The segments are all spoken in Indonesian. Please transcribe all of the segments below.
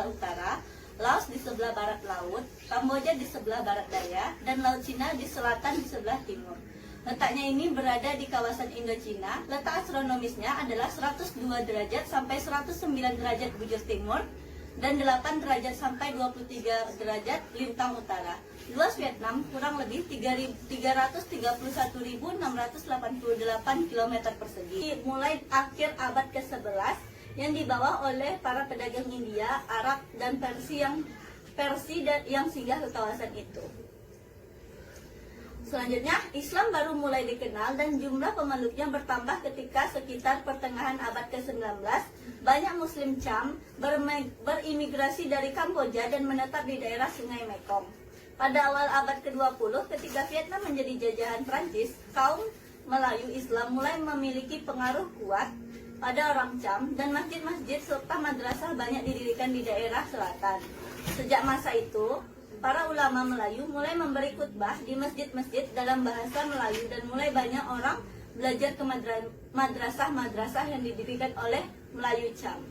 utara, Laos di sebelah barat laut, Kamboja di sebelah barat daya, dan Laut Cina di selatan di sebelah timur. Letaknya ini berada di kawasan Indochina. Letak astronomisnya adalah 102 derajat sampai 109 derajat bujur timur dan 8 derajat sampai 23 derajat lintang utara. Luas Vietnam kurang lebih 331.688 km persegi. Mulai akhir abad ke-11 yang dibawa oleh para pedagang India, Arab, dan Persia yang singgah ke kawasan itu. Selanjutnya, Islam baru mulai dikenal dan jumlah pemeluknya bertambah ketika sekitar pertengahan abad ke-19, banyak Muslim Cham berimigrasi dari Kamboja dan menetap di daerah Sungai Mekong. Pada awal abad ke-20, ketika Vietnam menjadi jajahan Prancis, kaum Melayu Islam mulai memiliki pengaruh kuat pada orang Cham dan masjid-masjid serta madrasah banyak didirikan di daerah selatan. Sejak masa itu, para ulama Melayu mulai memberi khutbah di masjid-masjid dalam bahasa Melayu dan mulai banyak orang belajar ke madrasah-madrasah yang didirikan oleh Melayu Cham.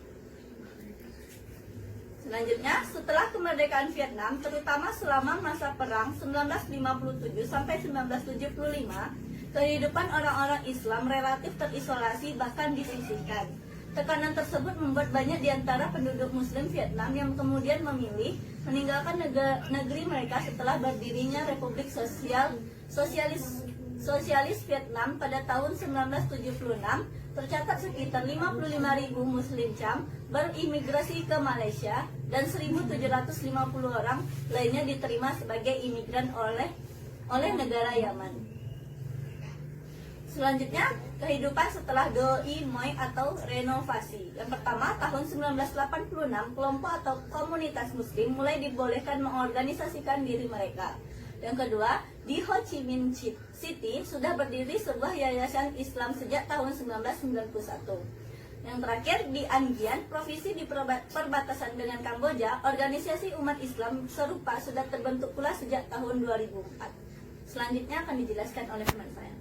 Selanjutnya, setelah kemerdekaan Vietnam, terutama selama masa perang 1957 sampai 1975, kehidupan orang-orang Islam relatif terisolasi bahkan disisihkan. Tekanan tersebut membuat banyak di antara penduduk Muslim Vietnam yang kemudian memilih meninggalkan negeri mereka setelah berdirinya Republik Sosialis Vietnam pada tahun 1976. Tercatat sekitar 55.000 Muslim Cham berimigrasi ke Malaysia dan 1.750 orang lainnya diterima sebagai imigran oleh negara Yaman. Selanjutnya, kehidupan setelah Doi Moi atau renovasi. Yang pertama, tahun 1986, kelompok atau komunitas muslim mulai dibolehkan mengorganisasikan diri mereka. Yang kedua, di Ho Chi Minh City sudah berdiri sebuah yayasan Islam sejak tahun 1991. Yang terakhir, di An Giang, provinsi di perbatasan dengan Kamboja, organisasi umat Islam serupa sudah terbentuk pula sejak tahun 2004. Selanjutnya akan dijelaskan oleh teman saya.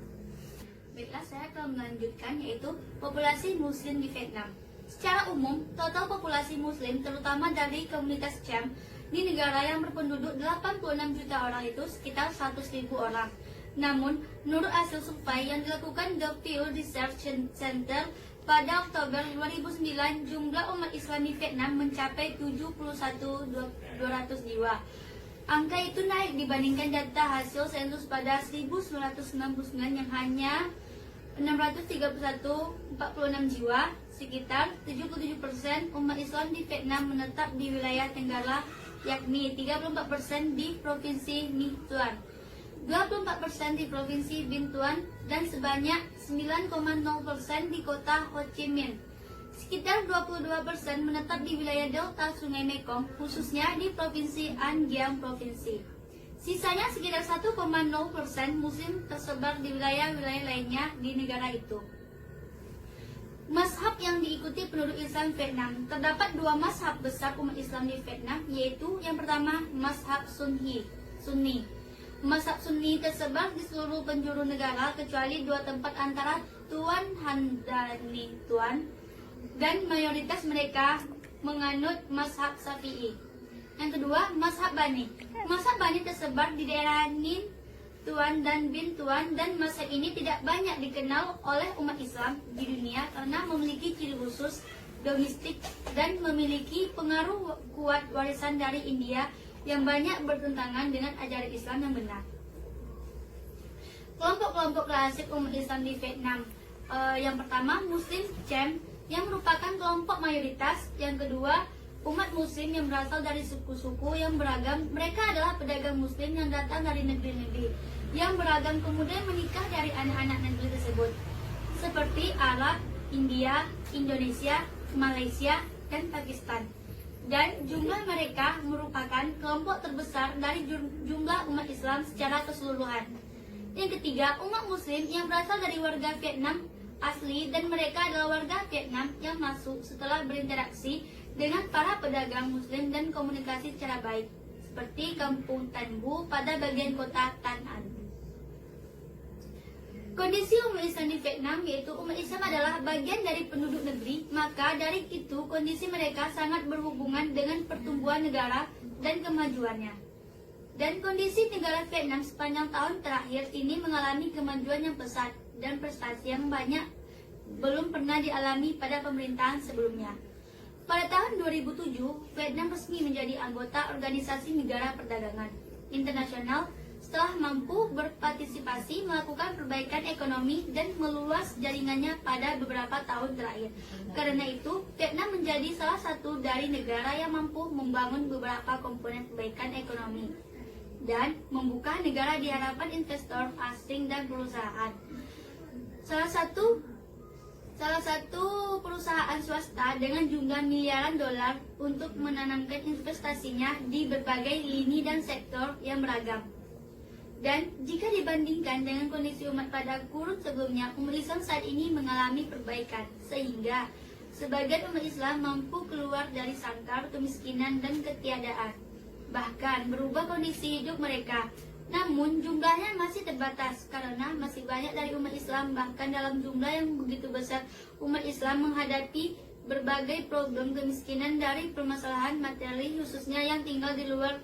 Baiklah, saya akan melanjutkan yaitu populasi Muslim di Vietnam. Secara umum, total populasi Muslim terutama dari komunitas Cham di negara yang berpenduduk 86 juta orang itu sekitar 100.000 orang. Namun, menurut hasil survei yang dilakukan The Pew Research Center pada Oktober 2009, jumlah umat Islam di Vietnam mencapai 71.200 jiwa. Angka itu naik dibandingkan data hasil sensus pada 1999 yang hanya 631.46 jiwa. Sekitar 77% umat Islam di Vietnam menetap di wilayah Tenggara, yakni 34% di Provinsi Nguyen Tuan, 24% di Provinsi Binh Tuan, dan sebanyak 9,0% di kota Ho Chi Minh. Sekitar 22% menetap di wilayah delta Sungai Mekong, khususnya di Provinsi An Giang Provinsi. Sisanya sekitar 1,0% Muslim tersebar di wilayah-wilayah lainnya di negara itu. Mazhab yang diikuti penduduk Islam Vietnam. Terdapat dua mazhab besar umat Islam di Vietnam, yaitu yang pertama mazhab Sunni. Mazhab Sunni tersebar di seluruh penjuru negara kecuali dua tempat antara Tuan Han dan Ni Tuan, dan mayoritas mereka menganut mazhab Syafi'i. Yang kedua, mazhab Bani. Mazhab Bani tersebar di daerah Ninh Tuan dan Binh Tuan, dan mazhab ini tidak banyak dikenal oleh umat Islam di dunia karena memiliki ciri khusus domestik dan memiliki pengaruh kuat warisan dari India yang banyak bertentangan dengan ajaran Islam yang benar. Kelompok-kelompok klasik umat Islam di Vietnam. Yang pertama, Muslim Cham yang merupakan kelompok mayoritas. Yang kedua, umat Muslim yang berasal dari suku-suku yang beragam. Mereka adalah pedagang Muslim yang datang dari negeri-negeri yang beragam, kemudian menikah dari anak-anak negeri tersebut, seperti Arab, India, Indonesia, Malaysia, dan Pakistan. Dan jumlah mereka merupakan kelompok terbesar dari jumlah umat Islam secara keseluruhan. Yang ketiga, umat Muslim yang berasal dari warga Vietnam asli, dan mereka adalah warga Vietnam yang masuk setelah berinteraksi dengan para pedagang Muslim dan komunikasi secara baik, seperti Kampung Tan Bu pada bagian kota Tan An. Kondisi umat Islam di Vietnam, yaitu umat Islam adalah bagian dari penduduk negeri, maka dari itu kondisi mereka sangat berhubungan dengan pertumbuhan negara dan kemajuannya. Dan kondisi negara Vietnam sepanjang tahun terakhir ini mengalami kemajuan yang pesat dan prestasi yang banyak belum pernah dialami pada pemerintahan sebelumnya. Pada tahun 2007, Vietnam resmi menjadi anggota Organisasi Negara Perdagangan Internasional setelah mampu berpartisipasi melakukan perbaikan ekonomi dan meluas jaringannya pada beberapa tahun terakhir. Karena itu, Vietnam menjadi salah satu dari negara yang mampu membangun beberapa komponen perbaikan ekonomi dan membuka negara di hadapan investor asing dan perusahaan. Salah satu perusahaan swasta dengan jumlah miliaran dolar untuk menanamkan investasinya di berbagai lini dan sektor yang beragam. Dan jika dibandingkan dengan kondisi umat pada kurun sebelumnya, umat Islam saat ini mengalami perbaikan, sehingga sebagian umat Islam mampu keluar dari sangkar kemiskinan dan ketiadaan, bahkan berubah kondisi hidup mereka. Namun jumlahnya masih terbatas karena masih banyak dari umat Islam, bahkan dalam jumlah yang begitu besar, umat Islam menghadapi berbagai problem kemiskinan dari permasalahan materi, khususnya yang tinggal di luar